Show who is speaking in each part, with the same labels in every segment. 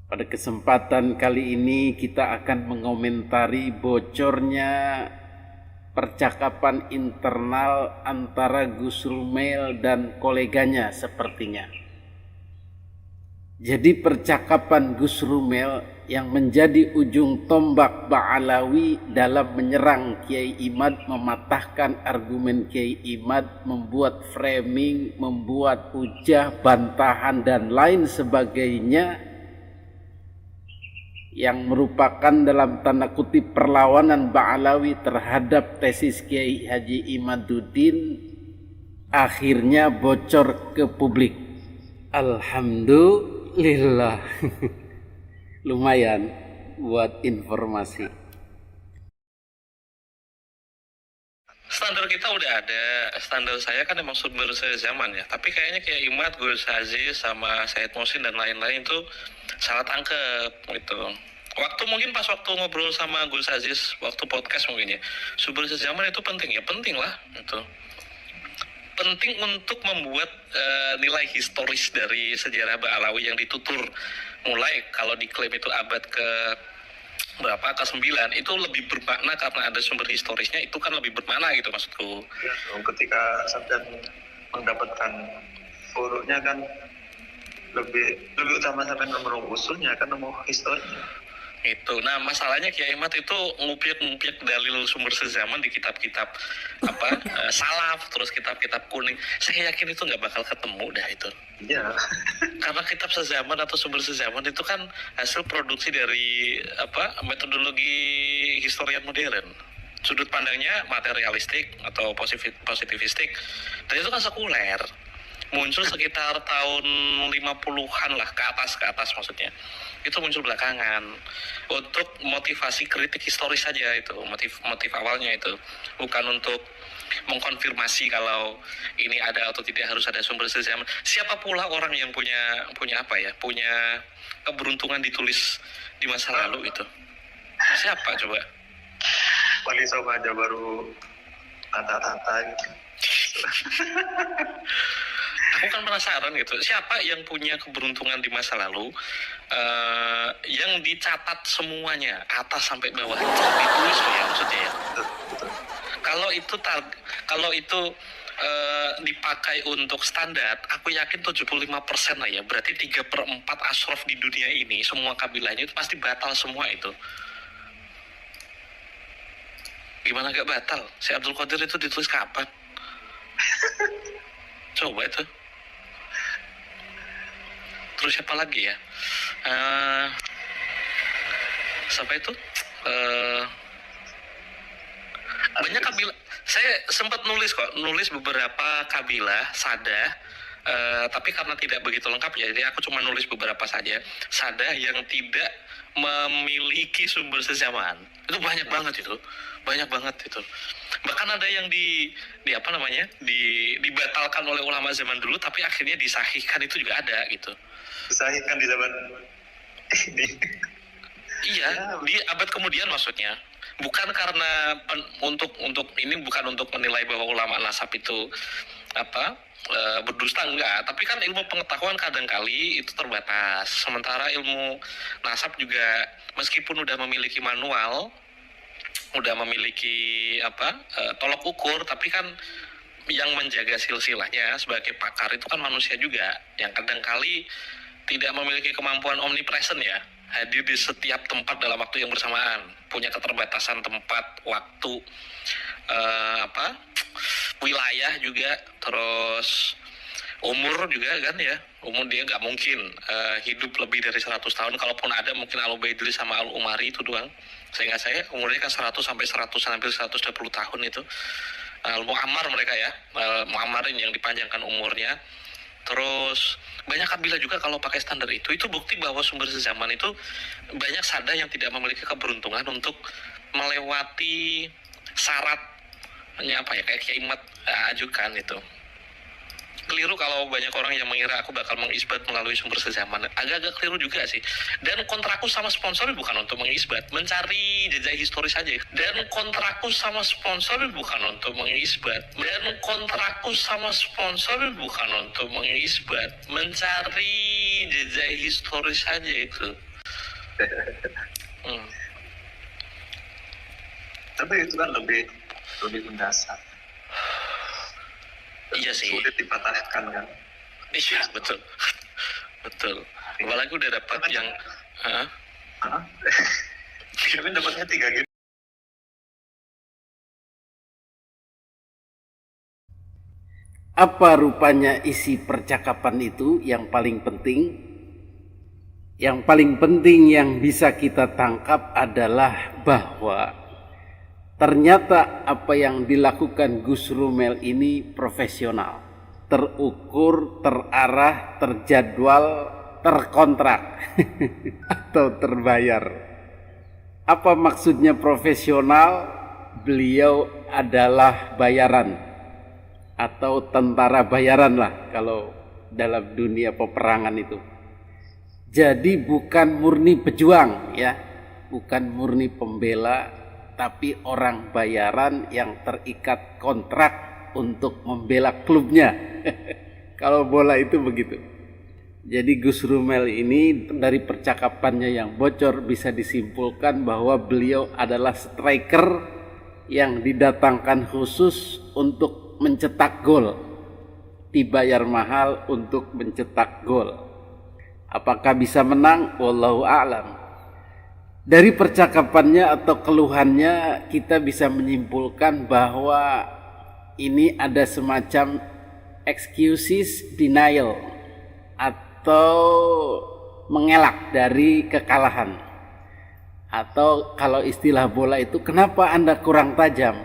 Speaker 1: Pada kesempatan kali ini kita akan mengomentari bocornya percakapan internal antara Gus Rumel dan koleganya sepertinya. Jadi percakapan Gus Rumel yang menjadi ujung tombak Ba'alawi dalam menyerang Kiai Imad, mematahkan argumen Kiai Imad, membuat framing, membuat hujah, bantahan dan lain sebagainya, yang merupakan dalam tanda kutip perlawanan Ba'alawi terhadap tesis Kiai Haji Imaduddin, akhirnya bocor ke publik. Alhamdulillah. Lumayan buat informasi.
Speaker 2: Standar kita udah ada. Standar saya kan emang sumber sezaman ya. Tapi kayaknya kayak Imad, Gus Aziz, sama Said Muhsin dan lain-lain tuh salah tangkep gitu. Mungkin pas waktu ngobrol sama Gus Aziz, waktu podcast mungkin ya. Sumber sezaman itu penting ya, penting lah gitu. Penting untuk membuat nilai historis dari sejarah Ba'alawi yang ditutur. Mulai kalau diklaim itu abad ke berapa, ke-9 itu lebih bermakna karena ada sumber historisnya, itu kan lebih bermakna gitu maksudku.
Speaker 3: Ya, ketika Sabdan mendapatkan furuknya kan lebih utama sampai nomor usulnya kan nomor historinya.
Speaker 2: Itu. Nah, masalahnya Kiai Imad itu ngupiak dalil sumber sezaman di kitab-kitab salaf, terus kitab-kitab kuning. Saya yakin itu nggak bakal ketemu dah itu.
Speaker 3: Iya.
Speaker 2: Karena kitab sezaman atau sumber sezaman itu kan hasil produksi dari metodologi historian modern. Sudut pandangnya materialistik atau positivistik, dan itu kan sekuler. Muncul sekitar tahun 50-an lah, ke atas maksudnya. Itu muncul belakangan untuk motivasi kritik historis saja, itu motif awalnya itu, bukan untuk mengkonfirmasi kalau ini ada atau tidak harus ada sumber sezaman. Siapa pula orang yang punya keberuntungan ditulis di masa lalu itu? Siapa coba?
Speaker 3: Wali Songo aja baru tata-tata gitu.
Speaker 2: Aku kan penasaran gitu, siapa yang punya keberuntungan di masa lalu yang dicatat semuanya atas sampai bawah, ditulis ya maksudnya ya. Kalau itu dipakai untuk standar, aku yakin 75% lah ya, berarti 3/4 ashraf di dunia ini, semua kabilahnya itu pasti batal semua itu. Gimana gak batal? Si Abdul Qadir itu ditulis kapan? Coba itu. Terus siapa lagi ya? Siapa itu? Banyak kabilah. Saya sempat nulis beberapa kabilah Sadah, tapi karena tidak begitu lengkap ya, jadi aku cuma nulis beberapa saja. Sadah yang tidak memiliki sumber sezaman. Itu banyak banget itu. Bahkan ada yang dibatalkan oleh ulama zaman dulu, tapi akhirnya disahihkan, itu juga ada gitu.
Speaker 3: Disahihkan di zaman ini.
Speaker 2: Iya, di abad kemudian maksudnya. Bukan karena bukan untuk menilai bahwa ulama nasab itu berdusta, enggak, tapi kan ilmu pengetahuan kadangkali itu terbatas. Sementara ilmu nasab juga meskipun udah memiliki manual, udah memiliki tolok ukur, tapi kan yang menjaga silsilahnya sebagai pakar itu kan manusia juga, yang kadangkali tidak memiliki kemampuan omnipresent ya, hadir di setiap tempat dalam waktu yang bersamaan, punya keterbatasan tempat, waktu, wilayah juga, terus umur juga kan ya. Umur dia nggak mungkin hidup lebih dari 100 tahun, kalaupun ada mungkin Al-Ubaidillah sama Al-Umari itu doang. Sehingga saya umurnya kan 100 sampai 100, hampir 120 tahun itu. Muammar mereka ya, Muammarin yang dipanjangkan umurnya. Terus banyak kabilah juga kalau pakai standar itu bukti bahwa sumber sezaman itu banyak Sadah yang tidak memiliki keberuntungan untuk melewati syaratnya kayak Kiai Imad ajukan itu. Keliru kalau banyak orang yang mengira aku bakal mengisbat melalui sumber sezaman. Agak-agak keliru juga sih. Dan kontrakku sama sponsor bukan untuk mengisbat, mencari jejak historis saja. Dan kontrakku sama sponsor bukan untuk mengisbat. Mencari jejak historis saja itu. Hmm.
Speaker 3: Tapi itu kan lebih mendasar.
Speaker 2: Iya sih.
Speaker 3: Sulit dipatahkan kan.
Speaker 2: Iya, betul. Betul. Apalagi udah dapat yang
Speaker 3: Hah? Kevin dapatnya 3 game.
Speaker 1: Apa rupanya isi percakapan itu yang paling penting? Yang paling penting yang bisa kita tangkap adalah bahwa ternyata apa yang dilakukan Gus Rumel ini profesional, terukur, terarah, terjadwal, terkontrak atau terbayar. Apa maksudnya profesional? Beliau adalah bayaran atau tentara bayaran lah kalau dalam dunia peperangan itu. Jadi bukan murni pejuang ya, bukan murni pembela, tapi orang bayaran yang terikat kontrak untuk membela klubnya. Kalau bola itu begitu. Jadi Gus Rumel ini dari percakapannya yang bocor bisa disimpulkan bahwa beliau adalah striker yang didatangkan khusus untuk mencetak gol, dibayar mahal untuk mencetak gol. Apakah bisa menang? Wallahu a'lam. Dari percakapannya atau keluhannya kita bisa menyimpulkan bahwa ini ada semacam excuses denial atau mengelak dari kekalahan. Atau kalau istilah bola itu, kenapa Anda kurang tajam?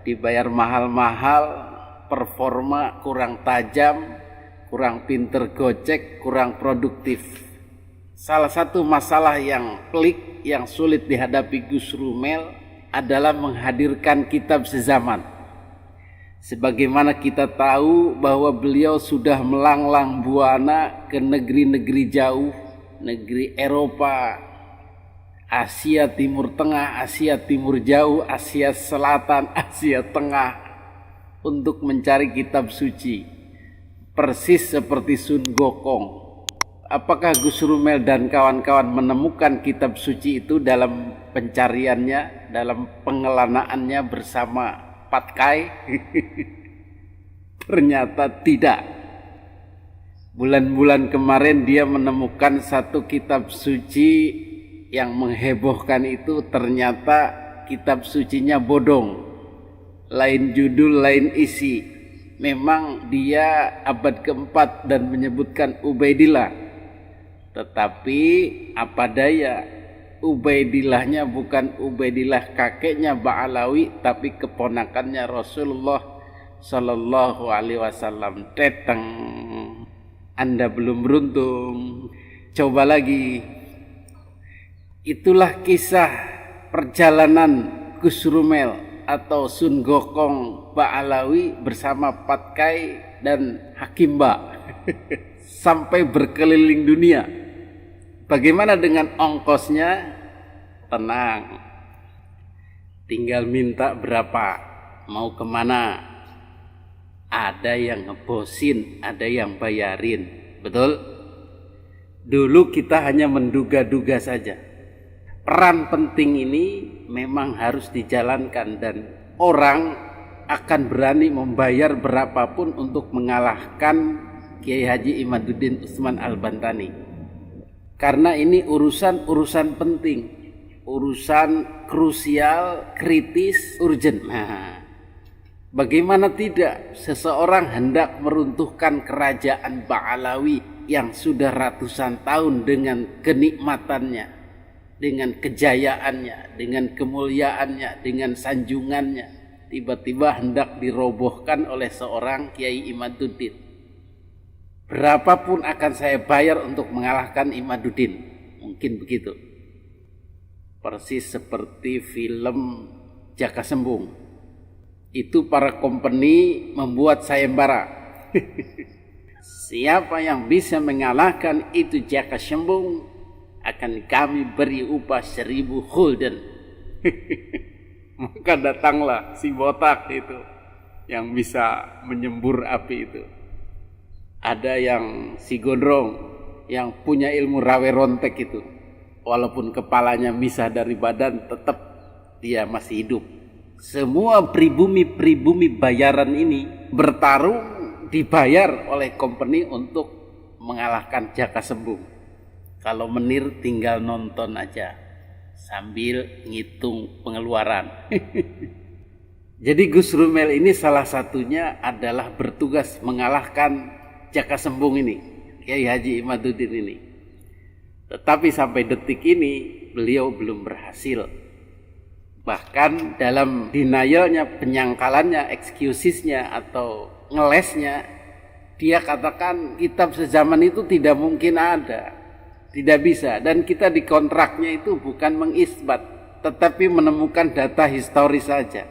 Speaker 1: Dibayar mahal-mahal, performa kurang tajam, kurang pinter gocek, kurang produktif. Salah satu masalah yang pelik, yang sulit dihadapi Gus Rumel adalah menghadirkan kitab sezaman. Sebagaimana kita tahu bahwa beliau sudah melanglang buana ke negeri-negeri jauh, negeri Eropa, Asia Timur Tengah, Asia Timur Jauh, Asia Selatan, Asia Tengah, untuk mencari kitab suci, persis seperti Sun Gokong. Apakah Gus Rumel dan kawan-kawan menemukan kitab suci itu dalam pencariannya, dalam pengelanaannya bersama Patkai? Ternyata tidak. Bulan-bulan kemarin dia menemukan satu kitab suci yang menghebohkan itu, ternyata kitab sucinya bodong. Lain judul, lain isi. Memang dia abad keempat dan menyebutkan Ubaidillah. Tetapi apa daya, Ubaidillahnya bukan Ubaidillah kakeknya Ba'alawi, tapi keponakannya Rasulullah Sallallahu Alaihi Wasallam. Teteng, Anda belum beruntung, coba lagi. Itulah kisah perjalanan Gus Rumel atau Sun Gokong Ba'alawi bersama Patkai dan Hakimba sampai berkeliling dunia. Bagaimana dengan ongkosnya? Tenang, tinggal minta berapa, mau kemana. Ada yang ngebosin, ada yang bayarin. Betul? Dulu kita hanya menduga-duga saja. Peran penting ini memang harus dijalankan dan orang akan berani membayar berapapun untuk mengalahkan Kiai Haji Imaduddin Utsman Al-Bantani. Karena ini urusan penting, urusan krusial, kritis, urgent. Nah, bagaimana tidak seseorang hendak meruntuhkan kerajaan Ba'alawi yang sudah ratusan tahun dengan kenikmatannya, dengan kejayaannya, dengan kemuliaannya, dengan sanjungannya, tiba-tiba hendak dirobohkan oleh seorang Kiai Imaduddin. Berapapun akan saya bayar untuk mengalahkan Imaduddin. Mungkin begitu. Persis seperti film Jaka Sembung. Itu para company membuat sayembara. Siapa yang bisa mengalahkan itu Jaka Sembung, akan kami beri upah 1000 gulden. Maka datanglah si botak itu yang bisa menyembur api itu. Ada yang si gondrong yang punya ilmu rawe rontek itu. walaupun kepalanya misah dari badan, tetap dia masih hidup. Semua pribumi bayaran ini bertarung, dibayar oleh company untuk mengalahkan Jaka Sembung. Kalau menir tinggal nonton aja sambil ngitung pengeluaran. Jadi Gus Rumel ini salah satunya adalah bertugas mengalahkan Jaka Sembung ini, Kiai Haji Imaduddin ini. Tetapi sampai detik ini beliau belum berhasil. Bahkan dalam denialnya, penyangkalannya, excusesnya atau ngelesnya, dia katakan kitab sezaman itu tidak mungkin ada, tidak bisa. Dan kita di kontraknya itu bukan mengisbat, tetapi menemukan data historis saja.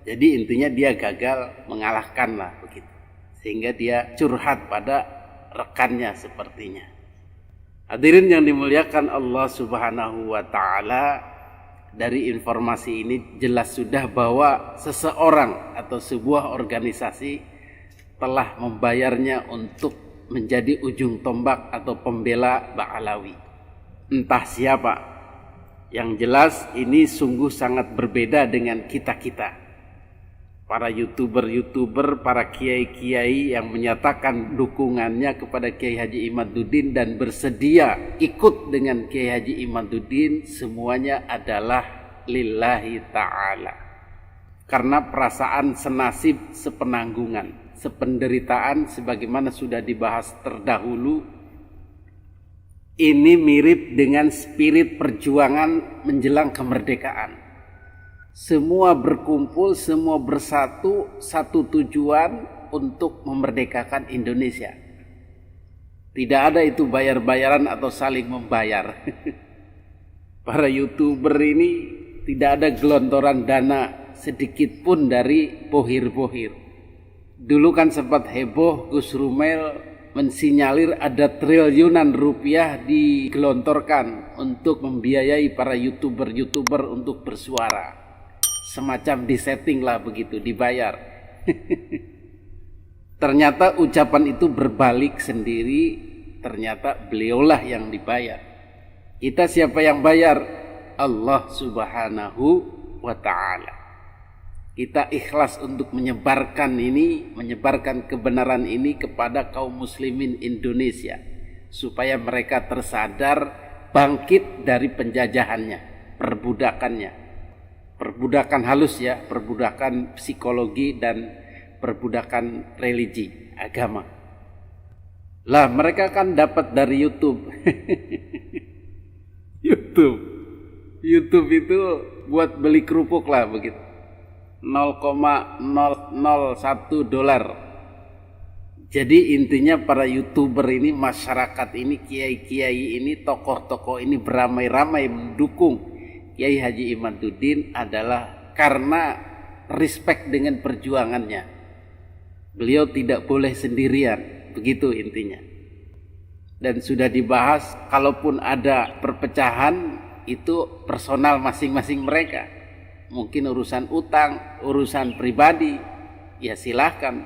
Speaker 1: Jadi intinya dia gagal mengalahkan lah begitu. Sehingga dia curhat pada rekannya sepertinya. Hadirin yang dimuliakan Allah Subhanahu wa ta'ala, dari informasi ini jelas sudah bahwa seseorang atau sebuah organisasi telah membayarnya untuk menjadi ujung tombak atau pembela Ba'alawi. Entah siapa. Yang jelas ini sungguh sangat berbeda dengan kita-kita. Para YouTuber, para kiai-kiai yang menyatakan dukungannya kepada Kiai Haji Imaduddin dan bersedia ikut dengan Kiai Haji Imaduddin, semuanya adalah lillahi ta'ala. Karena perasaan senasib, sepenanggungan, sependeritaan sebagaimana sudah dibahas terdahulu, ini mirip dengan spirit perjuangan menjelang kemerdekaan. Semua berkumpul, semua bersatu, satu tujuan untuk memerdekakan Indonesia. Tidak ada itu bayar-bayaran atau saling membayar. Para YouTuber ini tidak ada gelontoran dana sedikit pun dari bohir-bohir. Dulu kan sempat heboh Gus Rumel mensinyalir ada triliunan rupiah digelontorkan untuk membiayai para YouTuber untuk bersuara. Semacam disetting lah begitu, dibayar. Ternyata ucapan itu berbalik sendiri, ternyata beliaulah yang dibayar. Kita siapa yang bayar? Allah Subhanahu wa ta'ala. Kita ikhlas untuk menyebarkan ini, menyebarkan kebenaran ini kepada kaum muslimin Indonesia, supaya mereka tersadar, bangkit dari penjajahannya, perbudakannya. Perbudakan halus ya, perbudakan psikologi dan perbudakan religi, agama. Lah mereka kan dapat dari YouTube. YouTube itu buat beli kerupuk lah begitu. 0,001 dolar. Jadi intinya para YouTuber ini, masyarakat ini, kiai-kiai ini, tokoh-tokoh ini beramai-ramai mendukung Kiai Haji Imaduddin adalah karena respect dengan perjuangannya. Beliau tidak boleh sendirian, begitu intinya. Dan sudah dibahas, kalaupun ada perpecahan itu personal masing-masing mereka. Mungkin urusan utang, urusan pribadi, ya silahkan.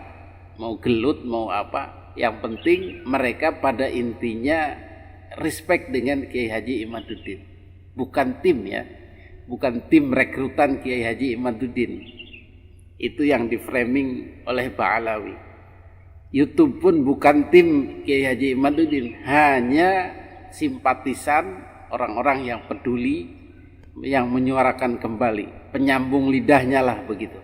Speaker 1: Mau gelut, mau apa. Yang penting mereka pada intinya respect dengan Kiai Haji Imaduddin. Bukan tim ya. Bukan tim rekrutan Kiai Haji Imaduddin. Itu yang diframing oleh Ba'alawi. YouTube pun bukan tim Kiai Haji Imaduddin, hanya simpatisan, orang-orang yang peduli, yang menyuarakan kembali, penyambung lidahnya lah begitu.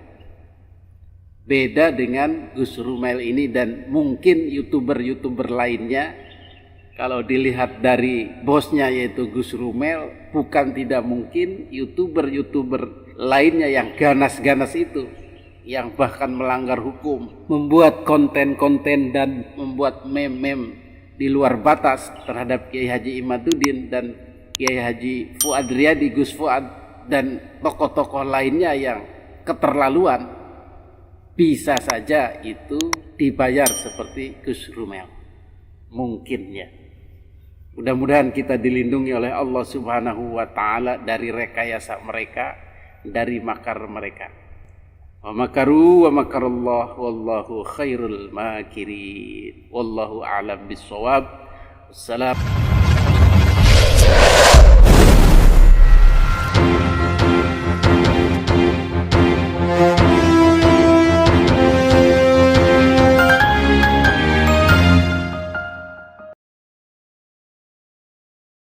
Speaker 1: Beda dengan Gus Rumel ini dan mungkin YouTuber lainnya. Kalau dilihat dari bosnya yaitu Gus Rumel, bukan tidak mungkin YouTuber lainnya yang ganas-ganas itu, yang bahkan melanggar hukum, membuat konten-konten dan membuat meme-meme di luar batas terhadap Kiai Haji Imaduddin dan Kiai Haji Fuad Riyadi, Gus Fuad dan tokoh-tokoh lainnya yang keterlaluan, bisa saja itu dibayar seperti Gus Rumel. Mungkin ya. Mudah-mudahan kita dilindungi oleh Allah Subhanahu wa ta'ala dari rekayasa mereka, dari makar mereka. Wa makaru wa makarallah wallahu khairul makirin. Wallahu a'lam bissawab. Wassalam.